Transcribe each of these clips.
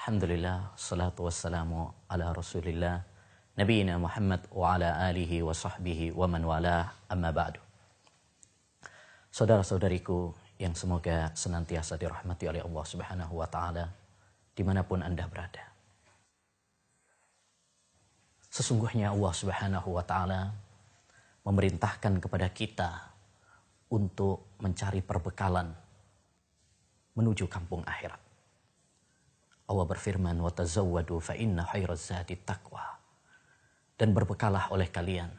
Alhamdulillah, salatu wassalamu ala rasulillah, nabiyina Muhammad wa ala alihi wa sahbihi wa man walah, amma ba'du. Saudara-saudariku yang semoga senantiasa dirahmati oleh Allah Subhanahu wa ta'ala dimanapun Anda berada. Sesungguhnya Allah Subhanahu wa ta'ala memerintahkan kepada kita untuk mencari perbekalan menuju kampung akhirat. Allah berfirman, وَتَزَوَّدُوا فَإِنَّ خَيْرَ الزَّادِ التَّقْوَى. Dan berbekalah oleh kalian,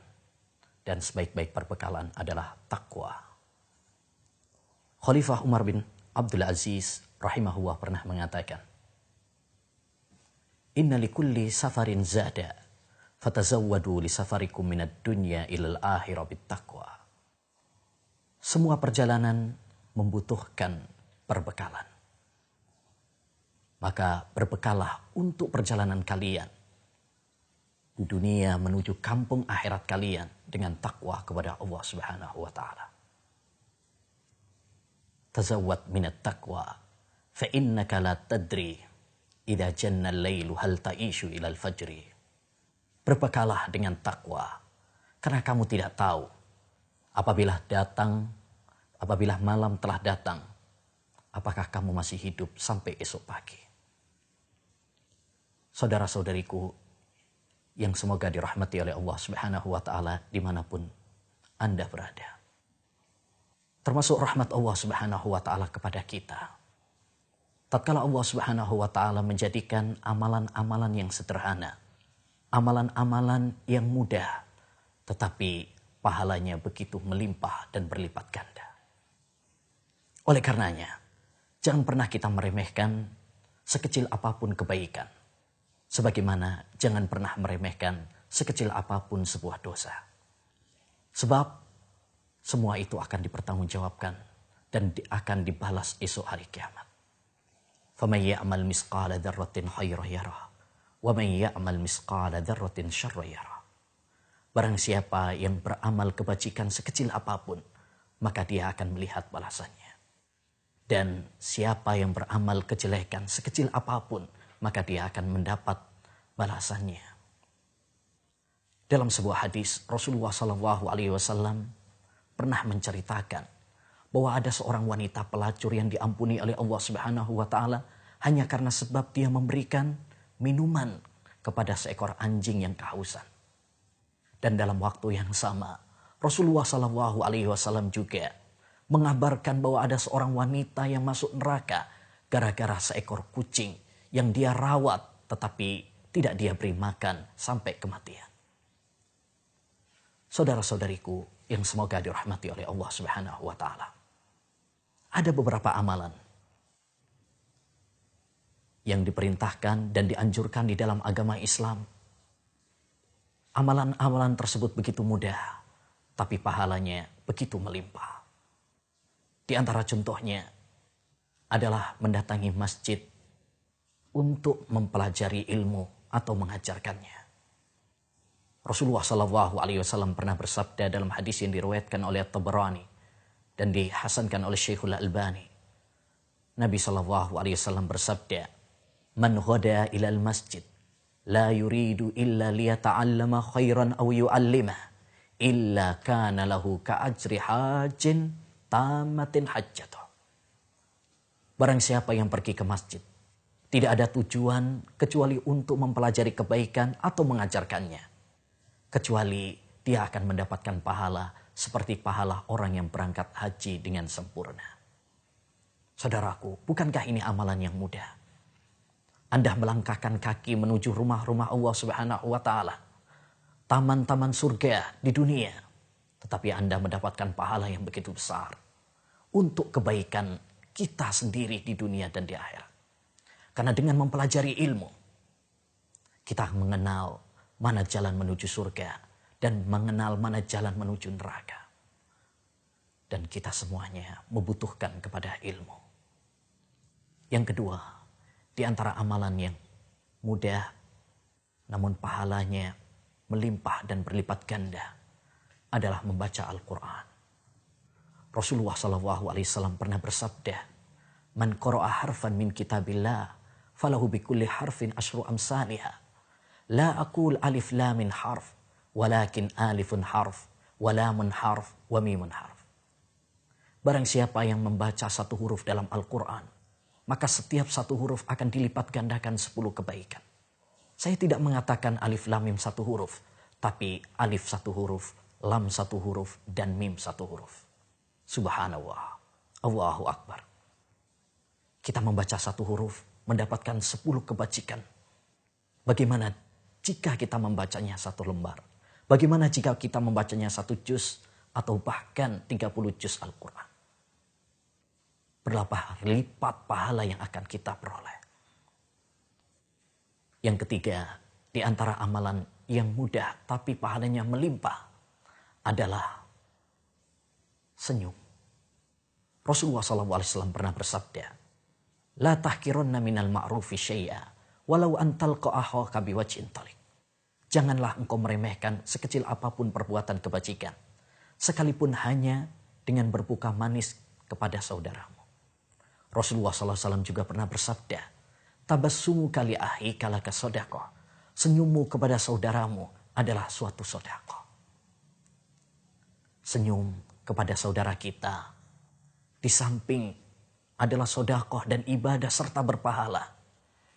dan sebaik-baik perbekalan adalah takwa. Khalifah Umar bin Abdul Aziz rahimahullah pernah mengatakan, Inna likulli safarin zada, fatazawwadu li safarikum minad dunya ilal akhirah bittaqwa. Semua perjalanan membutuhkan perbekalan. Maka berbekalah untuk perjalanan kalian di dunia menuju kampung akhirat kalian dengan takwa kepada Allah Subhanahu wa ta'ala. Tazawwad minat taqwa fa innaka la tadri idza janna al-lailu hal ta'ishu ila al-fajri. Berbekalah dengan takwa karena kamu tidak tahu apabila malam telah datang, apakah kamu masih hidup sampai esok pagi. Saudara-saudariku yang semoga dirahmati oleh Allah Subhanahu wa ta'ala dimanapun Anda berada. Termasuk rahmat Allah Subhanahu wa ta'ala kepada kita. Tatkala Allah Subhanahu wa ta'ala menjadikan amalan-amalan yang sederhana, amalan-amalan yang mudah, tetapi pahalanya begitu melimpah dan berlipat ganda. Oleh karenanya, jangan pernah kita meremehkan sekecil apapun kebaikan. Sebagaimana jangan pernah meremehkan sekecil apapun sebuah dosa. Sebab semua itu akan dipertanggungjawabkan dan akan dibalas esok hari kiamat. فَمَنْ يَعْمَلْ مِثْقَالَ ذَرَّةٍ خَيْرًا يَرَهُ وَمَنْ يَعْمَلْ مِثْقَالَ ذَرَّةٍ شَرًّا يَرَهُ. Barang siapa yang beramal kebajikan sekecil apapun, maka dia akan melihat balasannya. Dan siapa yang beramal kejelekan sekecil apapun, maka dia akan mendapat balasannya. Dalam sebuah hadis, Rasulullah SAW pernah menceritakan bahwa ada seorang wanita pelacur yang diampuni oleh Allah Subhanahu wa ta'ala hanya karena sebab dia memberikan minuman kepada seekor anjing yang kehausan. Dan dalam waktu yang sama, Rasulullah SAW juga mengabarkan bahwa ada seorang wanita yang masuk neraka gara-gara seekor kucing yang dia rawat tetapi tidak dia beri makan sampai kematian. Saudara-saudariku yang semoga dirahmati oleh Allah Subhanahu wa ta'ala. Ada beberapa amalan yang diperintahkan dan dianjurkan di dalam agama Islam. Amalan-amalan tersebut begitu mudah, tapi pahalanya begitu melimpah. Di antara contohnya adalah mendatangi masjid untuk mempelajari ilmu atau mengajarkannya. Rasulullah SAW pernah bersabda dalam hadis yang diriwayatkan oleh Tabarani dan dihasankan oleh Syekhul Albani. Nabi SAW bersabda, "Man ghada ilal masjid la yuridu illa liyata'allama khairan aw yu'allimah illa kana lahu ka'ajri hajin tamatin hajjatuh." Barang siapa yang pergi ke masjid tidak ada tujuan kecuali untuk mempelajari kebaikan atau mengajarkannya. Kecuali dia akan mendapatkan pahala seperti pahala orang yang berangkat haji dengan sempurna. Saudaraku, bukankah ini amalan yang mudah? Anda melangkahkan kaki menuju rumah-rumah Allah Subhanahu wa ta'ala, taman-taman surga di dunia, tetapi Anda mendapatkan pahala yang begitu besar untuk kebaikan kita sendiri di dunia dan di akhirat. Karena dengan mempelajari ilmu, kita mengenal mana jalan menuju surga dan mengenal mana jalan menuju neraka. Dan kita semuanya membutuhkan kepada ilmu. Yang kedua, di antara amalan yang mudah namun pahalanya melimpah dan berlipat ganda adalah membaca Al-Quran. Rasulullah SAW pernah bersabda, "Man qara'a harfan min kitabillah falahu bikulli harfin asyru amsalihah. La aqul alif lam min harf, walakin alifun harf, wa lamun harf, wa mimun harf. Barang siapa yang membaca satu huruf dalam Al-Quran, maka setiap satu huruf akan dilipat gandakan 10 kebaikan. Saya tidak mengatakan alif lam mim satu huruf, tapi alif satu huruf, lam satu huruf, dan mim satu huruf. Subhanallah, Allahu Akbar. Kita membaca satu huruf, mendapatkan 10 kebajikan. Bagaimana jika kita membacanya satu lembar? Bagaimana jika kita membacanya satu juz atau bahkan 30 juz Al-Quran? Berapa lipat pahala yang akan kita peroleh. Yang ketiga, di antara amalan yang mudah tapi pahalanya melimpah adalah senyum. Rasulullah SAW pernah bersabda, La tahkirunna minal ma'rufi syai'a, walau antal qa'ahoka biwajhin talik. Janganlah engkau meremehkan sekecil apapun perbuatan kebajikan, sekalipun hanya dengan berbuka manis kepada saudaramu. Rasulullah SAW juga pernah bersabda, Tabassumu kali ahi kalaka sodaqah. Senyummu kepada saudaramu adalah suatu sodaqah. Senyum kepada saudara kita, di samping adalah sodaqah dan ibadah serta berpahala,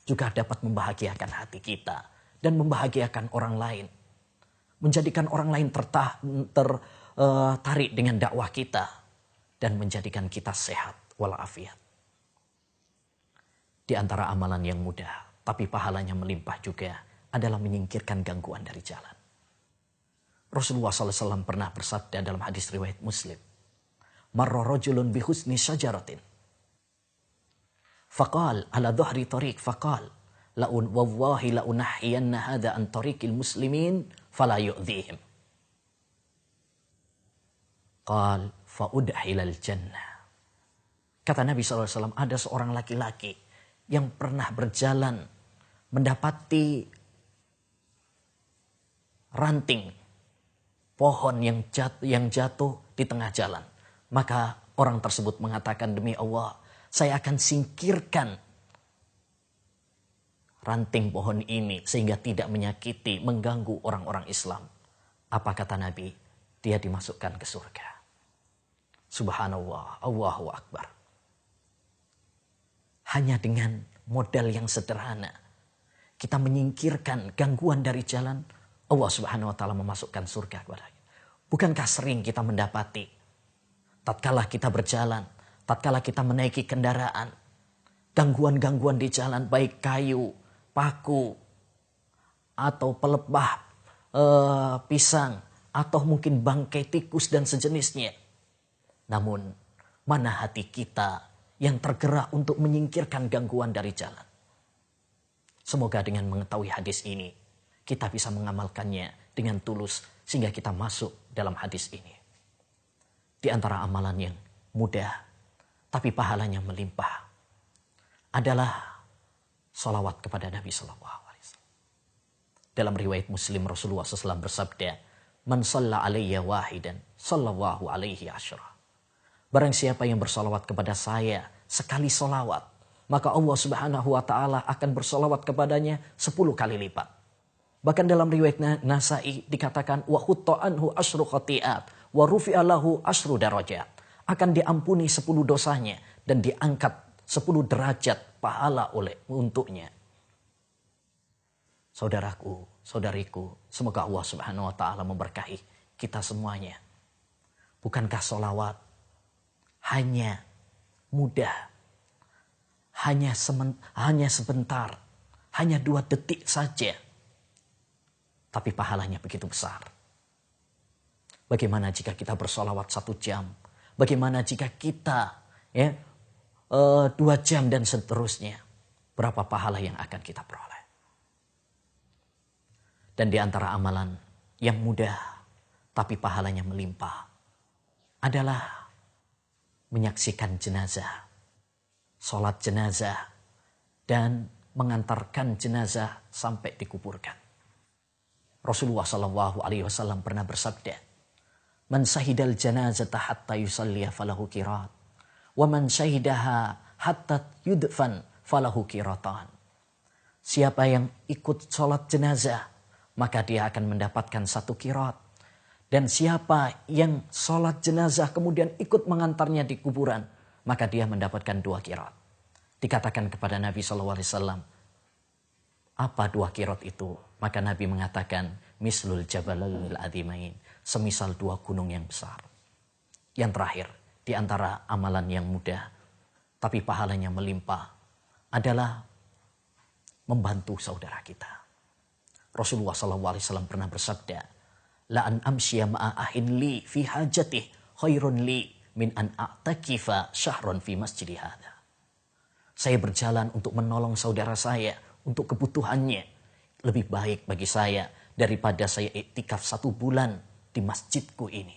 juga dapat membahagiakan hati kita dan membahagiakan orang lain. Menjadikan orang lain tertarik dengan dakwah kita dan menjadikan kita sehat walafiat. Di antara amalan yang mudah, tapi pahalanya melimpah juga adalah menyingkirkan gangguan dari jalan. Rasulullah SAW pernah bersabda dalam hadis riwayat Muslim, Marra rajulun bihusni syajaratin. Faqal ala dhuhri tariq faqal, wallahi la'unahiyanna hadha an tariqil muslimin fala yu'dhihim. Qal fa'udhilal jannah. Kata Nabi SAW, ada seorang laki-laki yang pernah berjalan mendapati ranting pohon yang jatuh di tengah jalan. Maka orang tersebut mengatakan, demi Allah, saya akan singkirkan ranting pohon ini sehingga tidak menyakiti, mengganggu orang-orang Islam. Apa kata Nabi? Dia dimasukkan ke surga. Subhanallah, Allahu Akbar. Hanya dengan modal yang sederhana, kita menyingkirkan gangguan dari jalan, Allah Subhanahu wa Ta'ala memasukkan surga kepada kita. Bukankah sering kita mendapati, tatkala kita berjalan, tatkala kita menaiki kendaraan, gangguan-gangguan di jalan, baik kayu, paku, atau pelepah pisang, atau mungkin bangkai tikus dan sejenisnya. Namun, mana hati kita yang tergerak untuk menyingkirkan gangguan dari jalan? Semoga dengan mengetahui hadis ini, kita bisa mengamalkannya dengan tulus sehingga kita masuk dalam hadis ini. Di antara amalan yang mudah tapi pahalanya melimpah adalah salawat kepada Nabi SAW. Dalam riwayat Muslim, Rasulullah SAW bersabda, Man shalla alayya wahidan, sallallahu alaihi asyra. Barang siapa yang bersalawat kepada saya sekali salawat, maka Allah Subhanahu wa Ta'ala akan bersalawat kepadanya 10 kali lipat. Bahkan dalam riwayat Nasai dikatakan, wa hutta anhu asyru khati'at wa rufi'a lahu asyru darajat. Akan diampuni 10 dosanya dan diangkat 10 derajat pahala untuknya. Saudaraku, saudariku, semoga Allah Subhanahu wa Ta'ala memberkahi kita semuanya. Bukankah salawat hanya mudah, hanya sebentar, hanya 2 detik saja, tapi pahalanya begitu besar. Bagaimana jika kita bersolawat 1 jam? Bagaimana jika kita 2 jam dan seterusnya? Berapa pahala yang akan kita peroleh? Dan di antara amalan yang mudah tapi pahalanya melimpah adalah menyaksikan jenazah, sholat jenazah, dan mengantarkan jenazah sampai dikuburkan. Rasulullah SAW pernah bersabda, Man syahidal janazata hatta yusalliya falahu qirat, wa man syahidaha hatta yudfan falahu qiratan. Siapa yang ikut sholat jenazah, maka dia akan mendapatkan 1 qiraat. Dan siapa yang sholat jenazah kemudian ikut mengantarnya di kuburan, maka dia mendapatkan 2 qiraat. Dikatakan kepada Nabi SAW, apa 2 qiraat itu? Maka Nabi mengatakan, mislul jabalil adimain, semisal 2 gunung yang besar. Yang terakhir, di antara amalan yang mudah, tapi pahalanya melimpah, adalah membantu saudara kita. Rasulullah SAW pernah bersabda, la an amsyiya ma'a ahin li fi hajatih khairun li min an a'takifa syahron fi masjidi hadha. Saya berjalan untuk menolong saudara saya untuk kebutuhannya, lebih baik bagi saya daripada saya iktikaf 1 bulan di masjidku ini.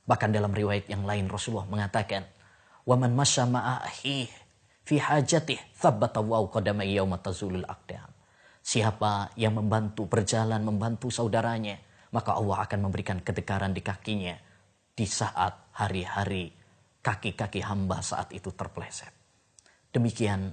Bahkan dalam riwayat yang lain Rasulullah mengatakan, wa man masya ma'a ahihi fi hajatih thabbata wa qadamai yauma tazulul aqdam. Siapa yang berjalan membantu saudaranya, maka Allah akan memberikan kedekaran di kakinya di saat hari-hari kaki-kaki hamba saat itu terpeleset. Demikian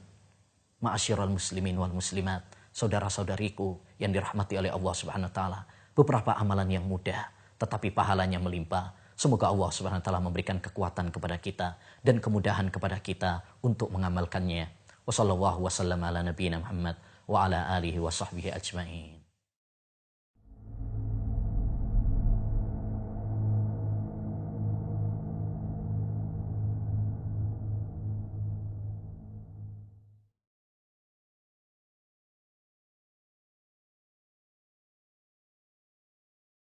ma'asyiral muslimin wal muslimat, saudara-saudariku yang dirahmati oleh Allah Subhanahu wa taala, beberapa amalan yang mudah tetapi pahalanya melimpah. Semoga Allah Subhanahu wa taala memberikan kekuatan kepada kita dan kemudahan kepada kita untuk mengamalkannya. Wassallallahu wasallam ala nabiyina Muhammad wa ala alihi wa sahbihi ajmain.